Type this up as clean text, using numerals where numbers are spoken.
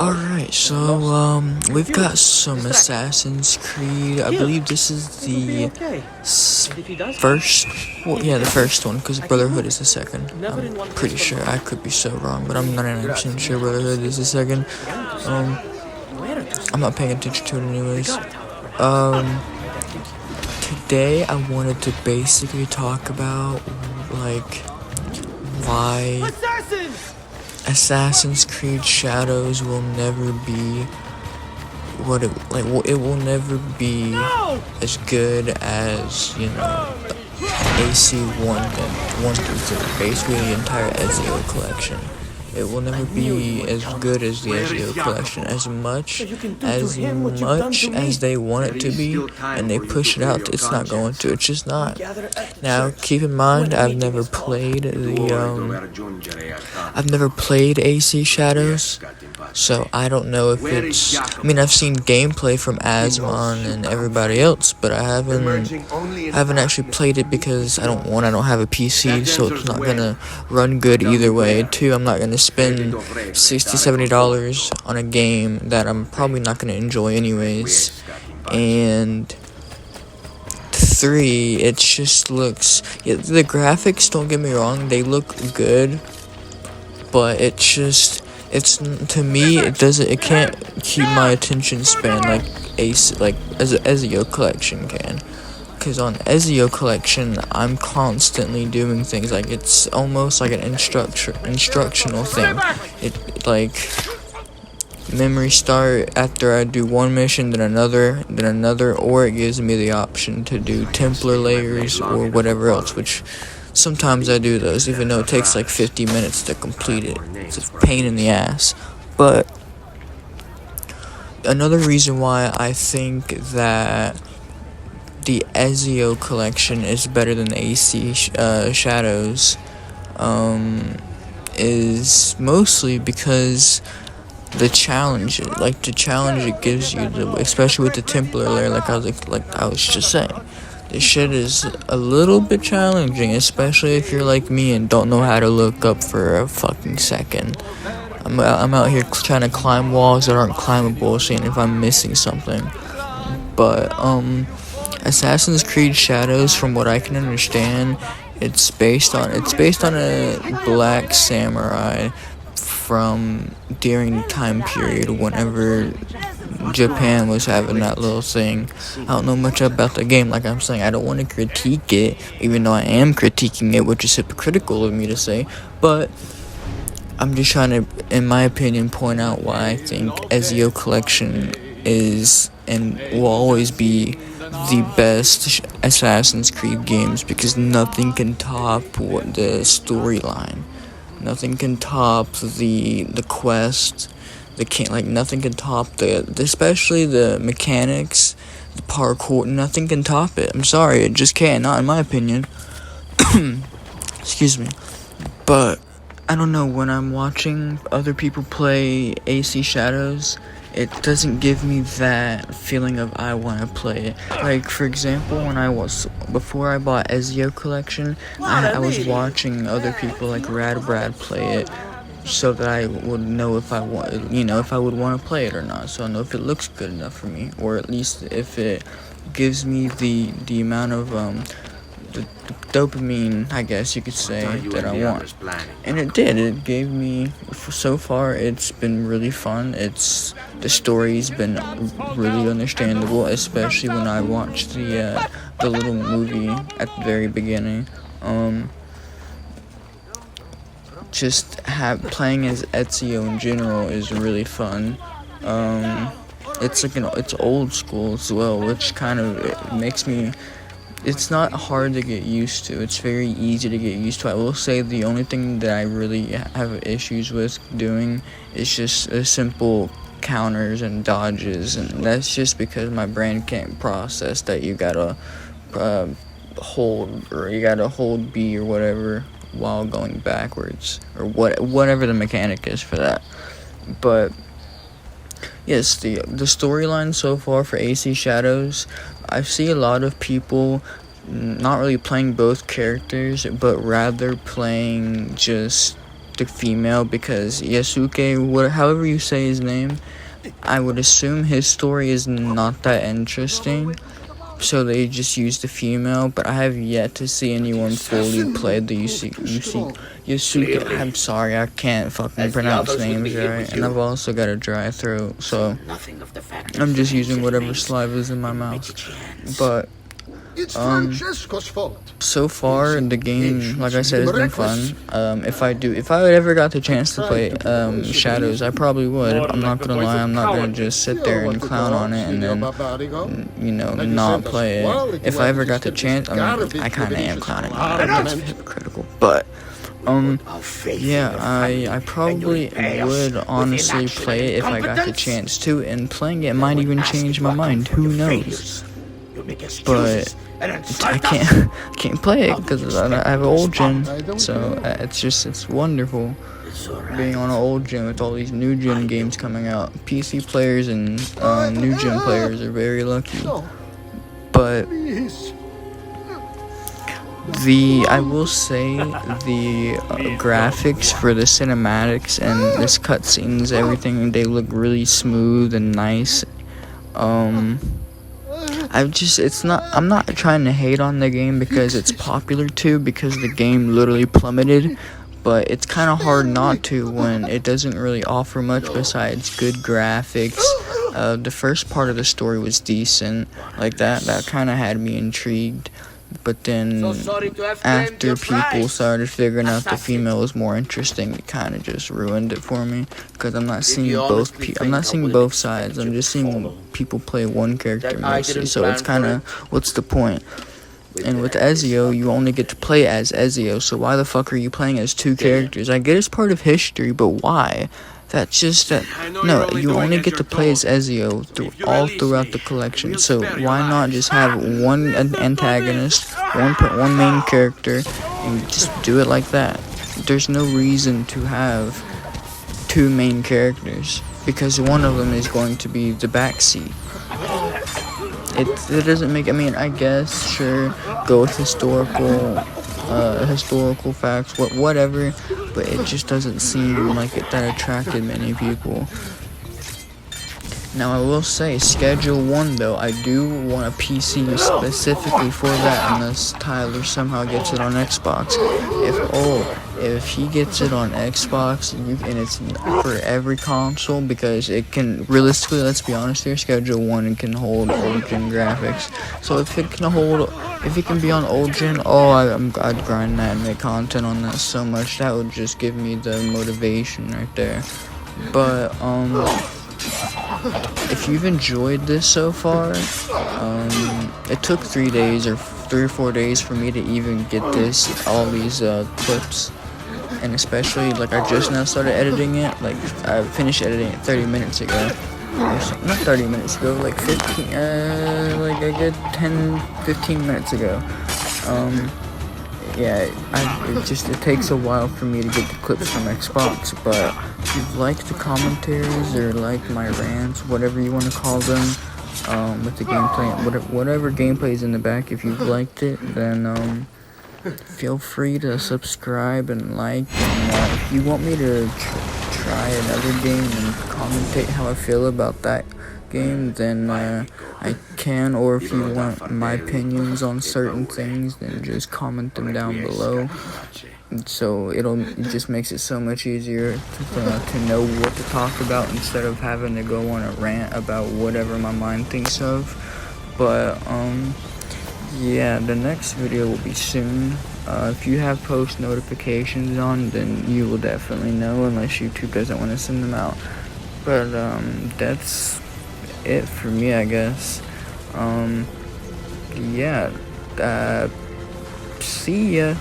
Alright, so, we've got some Assassin's Creed. I believe this is the first, well, yeah, the first one, because Brotherhood is the second. I'm pretty sure. I could be so wrong, but I'm 99% sure Brotherhood is the second. I'm not paying attention to it anyways. Today I wanted to basically talk about, like, why Assassin's Creed Shadows will never be what it will never be as good as, AC 1 through 3, basically the entire Ezio collection. It will never be as good as the Ezio collection, as much as they want it to be, and they push it out, it's not going to, it's just not. Now, keep in mind, I've never played AC Shadows, so I don't know if it's, I've seen gameplay from Asmon and everybody else, but I haven't actually played it because I don't have a PC, so it's not gonna run good either way. 2, I'm not gonna spend $60-$70 on a game that I'm probably not gonna enjoy anyways. And 3, it just looks, the graphics, don't get me wrong, they look good, but it to me, it can't keep my attention span like Ezio collection can. Because on Ezio collection, I'm constantly doing things, like, it's almost like an instructional thing. It, like, memory start after I do one mission, then another, or it gives me the option to do Templar layers or whatever else, which sometimes I do those, even though it takes like 50 minutes to complete it. It's a pain in the ass. But another reason why I think that the Ezio collection is better than the AC Shadows is mostly because the challenge it gives you, especially with the Templar layer, like I was just saying. This shit is a little bit challenging, especially if you're like me and don't know how to look up for a fucking second. I'm out here trying to climb walls that aren't climbable, seeing if I'm missing something. But, Assassin's Creed Shadows, from what I can understand, it's based on a black samurai from during the time period whenever Japan was having that little thing. I don't know much about the game, like I'm saying. I don't want to critique it, even though I am critiquing it, which is hypocritical of me to say, but I'm just trying to, in my opinion, point out why I think Ezio Collection is and will always be the best Assassin's Creed games, because nothing can top the storyline. Nothing can top the quest. Nothing can top especially the mechanics, the parkour. Nothing can top it. I'm sorry, it just can't. Not in my opinion. Excuse me. But I don't know, when I'm watching other people play AC Shadows, it doesn't give me that feeling of I want to play it. Like, for example, before I bought Ezio Collection, I was watching other people like Rad Brad play it, so that I would know if I would want to play it or not, so I know if it looks good enough for me, or at least if it gives me the amount of the dopamine, I guess you could say, that I want. And it did. It gave me, so far, it's been really fun. The story's been really understandable, especially when I watched the little movie at the very beginning. Playing as Ezio in general is really fun. It's old school as well, which kind of makes me. It's not hard to get used to. It's very easy to get used to. I will say the only thing that I really have issues with doing is just simple counters and dodges, and that's just because my brain can't process that you gotta hold B or whatever while going backwards, or whatever the mechanic is for that. But yes, the storyline so far for AC Shadows, I see a lot of people not really playing both characters, but rather playing just the female, because Yasuke, however you say his name, I would assume his story is not that interesting, so they just used the female, but I have yet to see anyone fully play the Yasuke. I'm sorry, I can't fucking pronounce names right, and I've also got a dry throat, so I'm just using whatever saliva's in my mouth. But so far the game, like I said, has been fun. If I ever got the chance to play Shadows, I probably would. I'm not gonna lie, I'm not gonna just sit there and clown on it and then, you know, not play it. If I ever got the chance, I mean, I kinda am clowning on it, that's hypocritical, but yeah, I probably would honestly play it if I got the chance to, and playing it might even change my mind, who knows. But I can't play it because I have an old gen, so it's wonderful being on an old gen with all these new gen games coming out. PC players and new gen players are very lucky. But I will say the graphics for the cinematics and this cutscenes, everything, they look really smooth and nice. I'm not trying to hate on the game because it's popular too, because the game literally plummeted, but it's kind of hard not to when it doesn't really offer much besides good graphics. The first part of the story was decent, like that kind of had me intrigued. But then after people started figuring out the female was more interesting, it kind of just ruined it for me, because I'm not seeing both sides. I'm just seeing people play one character mostly, so it's kind of, what's the point? And with Ezio, you only get to play as Ezio, so why the fuck are you playing as two characters? I get it's part of history, but why? That's just no, you only get to play as Ezio all throughout the collection, so why not just have one antagonist, one main character, and just do it like that? There's no reason to have two main characters, because one of them is going to be the backseat. It doesn't make, I mean, I guess, sure, go with historical facts, whatever, but it just doesn't seem like that attracted many people. Now I will say, Schedule 1 though, I do want a PC specifically for that, unless Tyler somehow gets it on Xbox. If he gets it on Xbox, and it's for every console, because it can, realistically, let's be honest here, Schedule 1 can hold old gen graphics. So if it can be on old gen, I'd grind that and make content on that so much. That would just give me the motivation right there. But if you've enjoyed this so far, it took 3 or 4 days for me to even get all these clips, and especially, like, I just now started editing it. Like, I finished editing it 30 minutes ago, not 30 minutes ago, like 15, like a good 10-15 minutes ago. Yeah, it takes a while for me to get the clips from Xbox, but if you've liked the commentaries or like my rants, whatever you want to call them, with the gameplay, whatever gameplay is in the back, if you've liked it, then feel free to subscribe and like, and if you want me to try another game and commentate how I feel about that game, then I can, or if you want my opinions on certain things, then just comment them down below. So it just makes it so much easier to know what to talk about, instead of having to go on a rant about whatever my mind thinks of. But yeah, the next video will be soon. If you have post notifications on, then you will definitely know, unless YouTube doesn't want to send them out. But that's it for me, I guess. Yeah, see ya.